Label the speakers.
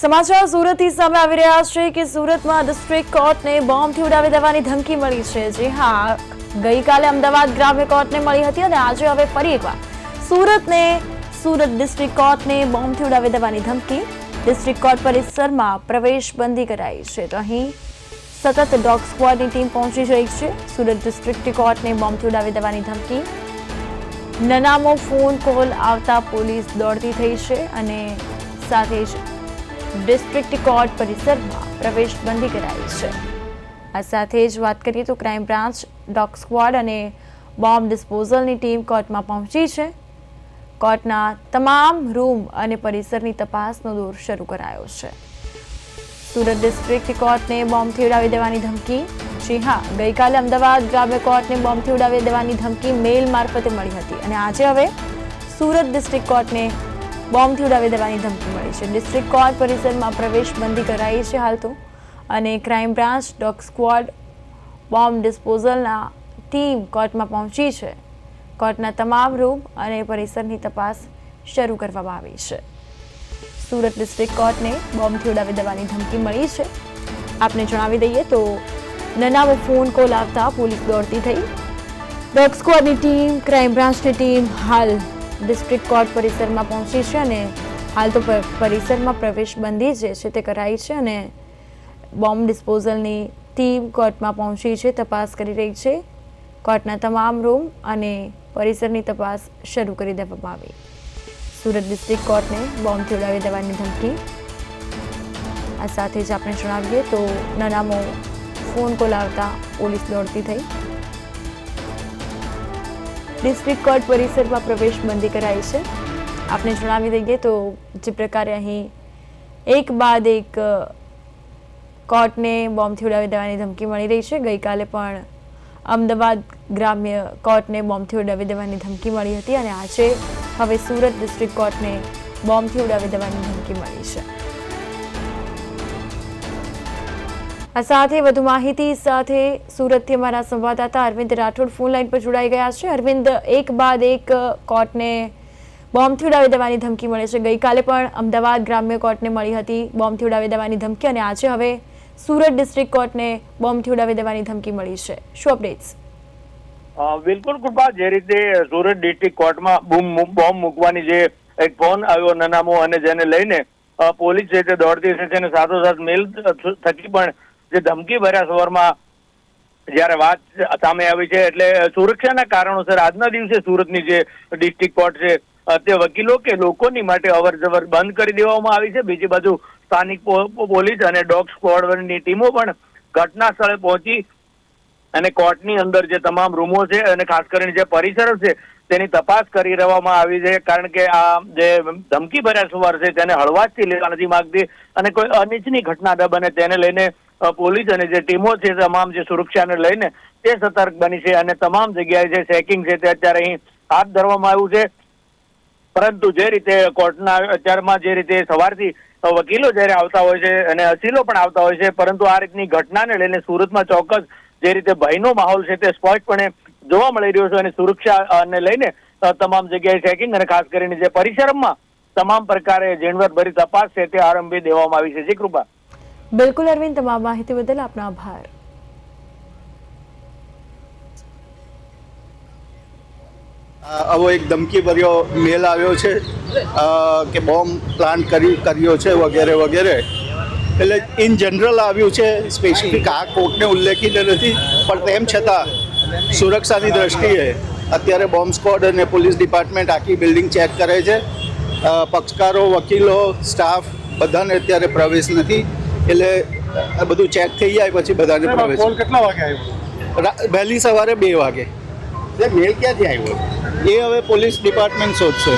Speaker 1: સમાચાર સુરતથી સામે આવી રહ્યા છે કે સુરતમાં ડિસ્ટ્રિક્ટ કોર્ટને બોમ્બથી ઉડાવી દેવાની ધમકી મળી છે। જી હા, ગઈકાલે અમદાવાદ ગ્રામ્ય કોર્ટને મળી હતી અને આજે હવે ફરી એકવાર સુરત ડિસ્ટ્રિક્ટ કોર્ટને બોમ્બથી ઉડાવી દેવાની ધમકી। ડિસ્ટ્રિક્ટ કોર્ટ પરિસરમાં પ્રવેશબંધી કરાઈ છે તો અહીં સતત ડોગ સ્ક્વોડની ટીમ પહોંચી રહી છે। સુરત ડિસ્ટ્રિક્ટ કોર્ટને બોમ્બથી ઉડાવી દેવાની ધમકી, નનામો ફોન કોલ આવતા પોલીસ દોડતી થઈ છે અને સાથે જ ડિસ્ટ્રિક્ટ કોર્ટ પરિસરમાં પ્રવેશબંધી કરાઈ છે। આ સાથે જ વાત કરીએ તો ક્રાઇમ બ્રાન્ચ, ડોગ સ્ક્વોડ અને બોમ્બ ડિસ્પોઝલની ટીમ કોર્ટમાં પહોંચી છે। કોર્ટના તમામ રૂમ અને પરિસરની તપાસનો દોર શરૂ કરાયો છે। સુરત ડિસ્ટ્રિક્ટ કોર્ટને બોમ્બથી ઉડાવી દેવાની ધમકી। જી હા, ગઈકાલે અમદાવાદ ગ્રામ્ય કોર્ટને બોમ્બથી ઉડાવી દેવાની ધમકી મેલ મારફતે મળી હતી અને આજે હવે સુરત ડિસ્ટ્રિક્ટ કોર્ટને બોમ્બથી ઉડાવી દેવાની ધમકી મળી છે। ડિસ્ટ્રિક્ટ કોર્ટ પરિસરમાં પ્રવેશબંધી કરાઈ છે હાલ તો, અને crime branch, dog squad, bomb ડિસ્પોઝલના ટીમ કોર્ટમાં પહોંચી છે। કોર્ટના તમામ રૂમ અને પરિસરની તપાસ શરૂ કરવામાં આવી છે। સુરત ડિસ્ટ્રિક્ટ કોર્ટને બોમ્બથી ઉડાવી દેવાની ધમકી મળી છે। આપને જણાવી દઈએ તો નનામો ફોન કોલ આવતા પોલીસ દોડતી થઈ। ડોગ સ્ક્વોડની ટીમ, ક્રાઇમ બ્રાન્ચની ટીમ હાલ ડિસ્ટ્રિક્ટ કોર્ટ પરિસરમાં પહોંચી છે અને હાલ તો પરિસરમાં પ્રવેશબંધી જે છે તે કરાઈ છે અને બોમ્બ ડિસ્પોઝલની ટીમ કોર્ટમાં પહોંચી છે, તપાસ કરી રહી છે। કોર્ટના તમામ રૂમ અને પરિસરની તપાસ શરૂ કરી દેવામાં આવી। સુરત ડિસ્ટ્રિક્ટ કોર્ટને બોમ્બથી ઉડાવી દેવાની ધમકી। આ સાથે જ આપણે જણાવીએ તો નનામો ફોન કોલ આવતા પોલીસ દોડતી થઈ। ડિસ્ટ્રિક્ટ કોર્ટ પરિસરમાં પ્રવેશબંધી કરાઈ છે। આપને જણાવી દઈએ તો જે પ્રકારે અહીં એક બાદ એક કોર્ટને બોમ્બથી ઉડાવી દેવાની ધમકી મળી રહી છે। ગઈકાલે પણ અમદાવાદ ગ્રામ્ય કોર્ટને બોમ્બથી ઉડાવી દેવાની ધમકી મળી હતી અને આજે હવે સુરત ડિસ્ટ્રિક્ટ કોર્ટને બોમ્બથી ઉડાવી દેવાની ધમકી મળી છે। આ સાથે વધુ માહિતી સાથે સુરતથી અમારા સંવાદદાતા અરવિંદ રાઠોડ ફોન લાઈન પર જોડાઈ ગયા છે। અરવિંદ, એક બાદ એક કોર્ટને બોમ્બથી ઉડાવી દેવાની ધમકી મળે છે। ગઈકાલે પણ અમદાવાદ ગ્રામ્ય કોર્ટને મળી હતી બોમ્બથી ઉડાવી દેવાની ધમકી અને આજે હવે સુરત ડિસ્ટ્રિક્ટ કોર્ટને બોમ્બથી ઉડાવી દેવાની ધમકી મળી છે। શું અપડેટ્સ?
Speaker 2: બિલકુલ કૃપા, જે રીતે સુરત ડિસ્ટ્રિક્ટ કોર્ટમાં બોમ્બ મૂકવાની જે એક ફોન આવ્યો નનામો અને જેને લઈને પોલીસ છે તે દોડતી છે અને સાથોસાથ મેલ થકી પણ જે ધમકી ભર્યા સ્વરમાં જયારે વાત સામે આવી છે, એટલે સુરક્ષાના કારણોસર આજના દિવસે સુરતની જે ડિસ્ટ્રિક્ટ કોર્ટ છે તે વકીલો કે લોકોની માટે અવર જવર બંધ કરી દેવામાં આવી છે। બીજી બાજુ સ્થાનિક પોલીસ અને ડોગ સ્ક્વોડની ટીમો પણ ઘટના સ્થળે પહોંચી અને કોર્ટની અંદર જે તમામ રૂમો છે અને ખાસ કરીને જે પરિસર છે તેની તપાસ કરી રહેવામાં આવી છે, કારણ કે આ જે ધમકી ભર્યા સવાર છે તેને હળવાશથી લેવા નથી માંગતી અને કોઈ અનિચ્છનીય ઘટના ન બને તેને લઈને પોલીસ અને જે ટીમો છે તમામ જે સુરક્ષાને લઈને તે સતર્ક બની છે અને તમામ જગ્યાએ જે ચેકિંગ છે તે અત્યારે અહીં હાથ ધરવામાં આવ્યું છે। પરંતુ જે રીતે કોર્ટના અત્યારમાં જે રીતે સવારથી વકીલો જયારે આવતા હોય છે અને અસીલો પણ આવતા હોય છે, પરંતુ આ રીતની ઘટનાને લઈને સુરતમાં ચોક્કસ જે રીતે ભયનો માહોલ છે તે સ્પષ્ટપણે જોવા મળી રહ્યો છે અને સુરક્ષાને લઈને તમામ જગ્યાએ ચેકિંગ અને ખાસ કરીને જે પરિસરમાં તમામ પ્રકારે ઝીણવટભરી તપાસ છે તે આરંભી દેવામાં આવી છે। જી કૃપા।
Speaker 1: બિલકુલ અરવિંદ, તમામ માહિતી બદલ આપનો આભાર।
Speaker 3: આવો એક ધમકી ભર્યો મેલ આવ્યો છે કે બોમ્બ પ્લાન્ટ કર્યો છે વગેરે વગેરે, એટલે ઇન જનરલ આવ્યું છે, સ્પેસિફિક આ કોર્ટને ઉલ્લેખિત નથી, પણ તેમ છતાં સુરક્ષાની દ્રષ્ટિએ અત્યારે બોમ્બ સ્ક્વોડ અને પોલીસ ડિપાર્ટમેન્ટ આખી બિલ્ડિંગ ચેક કરે છે। પક્ષકારો, વકીલો, સ્ટાફ બધાને અત્યારે પ્રવેશ નથી, એટલે આ બધું ચેક થઈ જાય પછી બધાને પ્રવેશ।
Speaker 4: કોલ કેટલા વાગે આવ્યો?
Speaker 3: વહેલી સવારે 2 વાગે।
Speaker 4: મેલ ક્યાંથી આવ્યો?
Speaker 3: એ હવે પોલીસ ડિપાર્ટમેન્ટ શોધશે।